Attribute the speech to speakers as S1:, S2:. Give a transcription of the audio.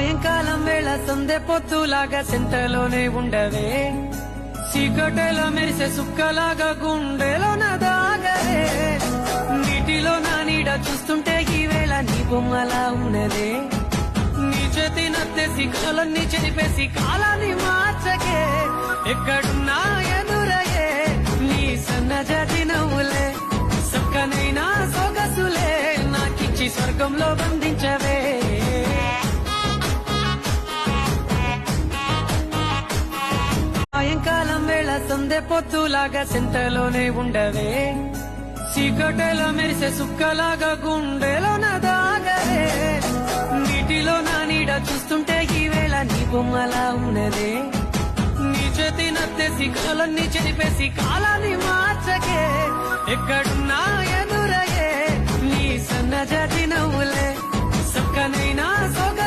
S1: సాయంకాలం వేళ సందె పొత్తులాగా సెంటలోనే ఉండవే, చీకటేలా మెరిసే సుక్కలాగా గుండెలోన దాగవే, నీటిలో నా నీడ చూస్తుంటే ఈ వేళ నీ బొమ్మలా ఉన్నదే, నీ చేతి నత్తేసి కాలన్నీ చెరిపేసి కాలాన్ని మార్చకే, ఎక్కడున్నా ఎదురయ్యే నీ సన్నజాతి నవ్వులే, సక్కనైనా సొగసులే నాకిచ్చి స్వర్గంలో బంధించవే. సాయంకాలం వేళ సందె పొత్తులాగా సెంటలోనే ఉండవే, చీకటేలా మెరిసే సుక్కలాగా గుండెలోన దాగవే, నీటిలో నా నీడ చూస్తుంటే ఈ వేళ నీ బొమ్మలా ఉన్నదే, నీ చేతి నత్తేసి కాలన్నీ చెరిపేసి కాలాన్ని మార్చకే, ఎక్కడున్నా ఎదురయ్యే నీ సన్నజాతి నవ్వులే, సక్కనైనా సొగ